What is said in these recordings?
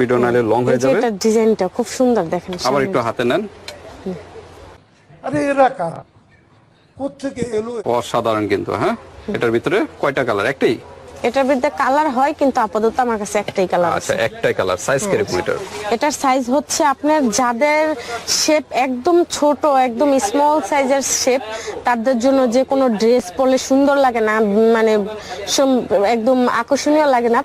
Video নালে long হয়ে যাবে। এটা ডিজাইনটা খুব সুন্দর দেখেন। আবার একটু হাতে নেন। আরে এরা কারা, কোত্থেকে এলো? অসাধারণ কিন্তু। হ্যাঁ, এটার ভিতরে কয়টা কালার? একটাই? এটার ভিতরে কালার হয় কিন্তু আপাতত আমার কাছে একটাই কালার আছে। আচ্ছা, একটাই কালার। সাইজ কিরকম এটার? এটার সাইজ হচ্ছে আপনার যাদের শেপ একদম ছোট, একদম স্মল সাইজের শেপ, তাদের জন্য যে কোনো ড্রেস পরলে সুন্দর লাগে না, মানে একদম আকর্ষণীয় লাগে না,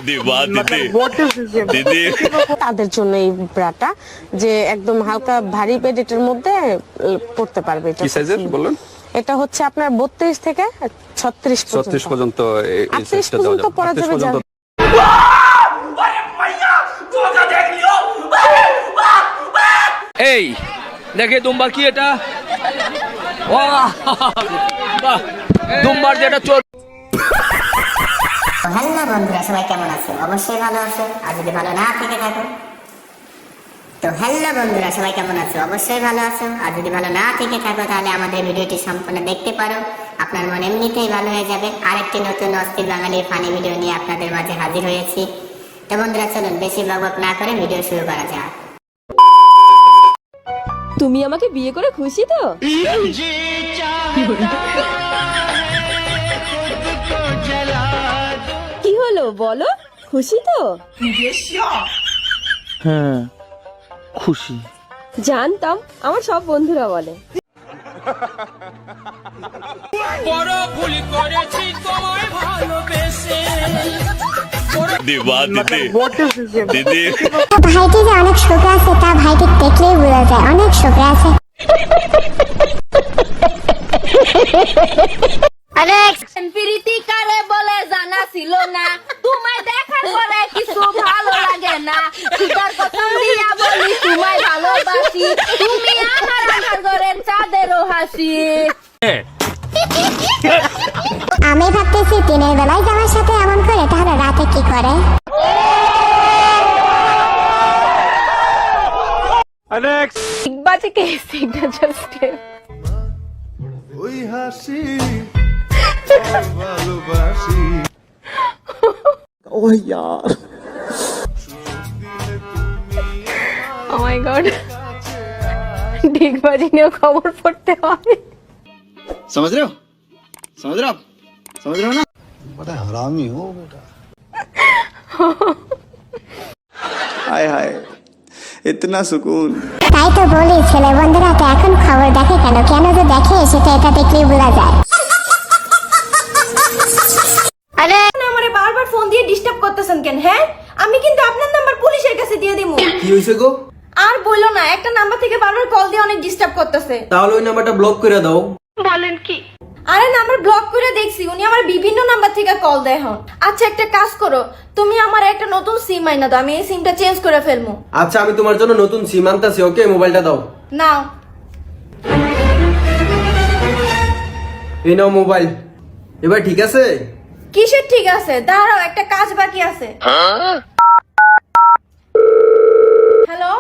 তাদের জন্য এই ব্রাটা, যে একদম হালকা ভারী পেডেটের মধ্যে পড়তে পারবে। এটা কি সাইজের বললেন? এটা হচ্ছে আপনার 32 থেকে 36 পর্যন্ত। 38 পর্যন্ত পরা যাবে। এই দেখে দুম্বার কি এটা? দুম্বার যেটা চোর। হ্যালো বন্ধুরা, সবাই কেমন আছো? অবশ্যই ভালো আছো। আর যদি ভালো না থেকে থাকো তো হ্যালো বন্ধুরা, সবাই কেমন আছো? অবশ্যই ভালো আছো। আর যদি ভালো না থেকে থাকো তাহলে আমাদের ভিডিওটি সম্পূর্ণ দেখতে পারো, আপনার মন এমনিতেই ভালো হয়ে যাবে। আরেকটি নতুন অস্থির বাঙালির ফানি ভিডিও নিয়ে আপনাদের মাঝে হাজির হয়েছি। তো বন্ধুরা চলুন বেশি বকবক না করে ভিডিও শুরু করা যাক। তুমি আমাকে বিয়ে করে খুশি তো? কি হলো বলো, খুশি তো? হ্যাঁ খুশি। জানতাম, আমার সব বন্ধুরা বলে। বড় ভুল করেছি তোমায় ভালোবেসে। দিদি ভাইটি যে অনেক শোক আছে তা ভাইটি দেখলেই বোঝা যায়, অনেক শোক আছে। প্রীতি কারে বলে জানা ছিল না, তোমায় দেখার পরে কিছু ভালো লাগে না। সুতার কথা দিয়া বলি তোমায় ভালোবাসি, তুমি আমার আধার ঘরের চাঁদেরও হাসি। আমি ভাবতেছি দিনের বেলায় আমার সাথে এমন করে, তাহলে রাতে কি করে? বাজে কে সিগনেচার স্টেপ। ওই হাসি ভালোবাসি। ও यार ও মাই গড, ডিগবাজি নিয়ে খবর পড়তে হবে। समझ रहे हो? समझ रहे हो आप? समझ रहे हो ना? बड़ा हरामी हो बेटा। हाय हाय इतना सुकून। তাই তো বলি ছেলে বন্ধুরা তো এখন খবর দেখে কেন? কেন যে দেখে সেটা এটা দেখলেই বোঝা যায়। আমারে বারবার ফোন দিয়ে ডিস্টার্ব করতেছেন কেন? হ্যাঁ, আমি কিন্তু আপনার নাম্বার পুলিশের কাছে দিয়ে দিমু। কি হইছে গো? আর বললো না, একটা নাম্বার থেকে বারবার কল দিয়ে অনেক ডিস্টার্ব করতেছে। তাহলে ওই নাম্বারটা ব্লক করে দাও। বলেন কি? আরে নাম্বার ব্লক করে দেখছি, উনি আমার বিভিন্ন নাম্বার থেকে কল দেয় হন। আচ্ছা একটা কাজ করো, তুমি আমার একটা নতুন সিম আইনা দাও, আমি এই সিমটা চেঞ্জ করে ফেলবো। আচ্ছা আমি তোমার জন্য নতুন সিম আনতাছি, ওকে? মোবাইলটা দাও। নাও। এই নাও মোবাইল। এবার ঠিক আছে? কিসের ঠিক আছে? দাঁড়াও, একটা কাজ বাকি আছে। হ্যালো,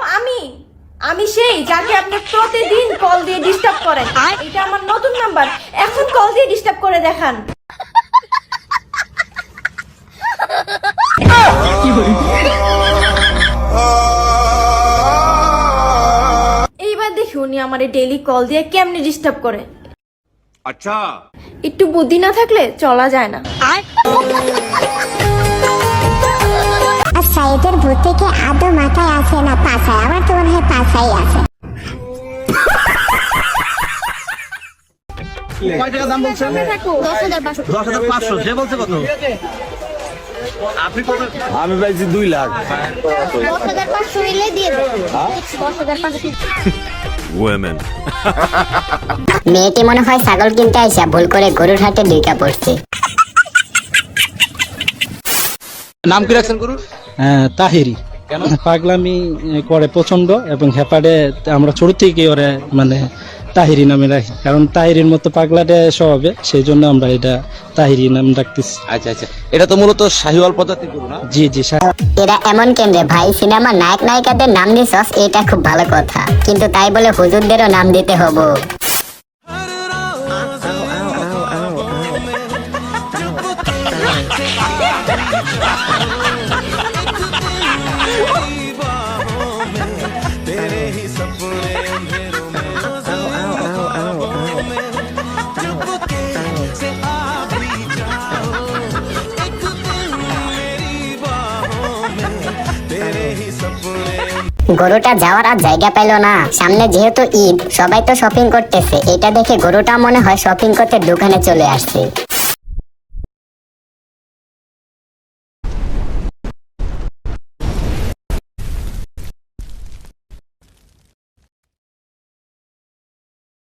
আমি সেই যাকে আপনি প্রতিদিন কল দিয়ে ডিস্টার্ব করেন। এটা আমার নতুন নাম্বার, এখন কল দিয়ে ডিস্টার্ব করে দেখান। এইবার দেখি উনি আমার ডেইলি কল দিয়ে কেমনে ডিস্টার্ব করে। আচ্ছা, একটু বুদ্ধি না থাকলে চলা যায় না। আচ্ছা এদের ভূতে কি আদৌ মাথায় আছে না পাছায়? আমার তো মনে হয় পাছাই আছে। কয় টাকা দাম বলছেন? 10,500। সে বলছে কত? আপনি কত? আমি পাইছি 2 লাখ। 10,500 হইলে দিয়ে দেব। 10,500। মেয়েটি মনে হয় ছাগল কিনতে আইসা ভুল করে গরুর হাটে ঢুকে পড়ছে। নাম কি রাখছেন গরুর? তাহিরি। পাগলামি করে প্রচন্ড এবং হেপাডে আমরা ছোট থেকে ওরে মানে তাহিরি নামে রাখি, কারণ তাহিরির মতো পাগলাটে স্বভাবে, সেই জন্য আমরা এটা তাহিরি নাম রাখতেছি। আচ্ছা আচ্ছা, এটা তো মূলত শাহিওয়াল প্রজাতির গরু না? জি জি। এরা এমন কেন রে ভাই, সিনেমা নায়ক নায়িকাদের নাম দিছস, এটা খুব ভালো কথা, কিন্তু তাই বলে হুজুরদেরও নাম দিতে হবো? গরুটা যাওয়ার আর জায়গা পেল না। সামনে যেহেতু ঈদ, সবাই তো শপিং করতেছে, এটা দেখে গরুটা মনে হয় শপিং করতে দোকানে চলে আসছে।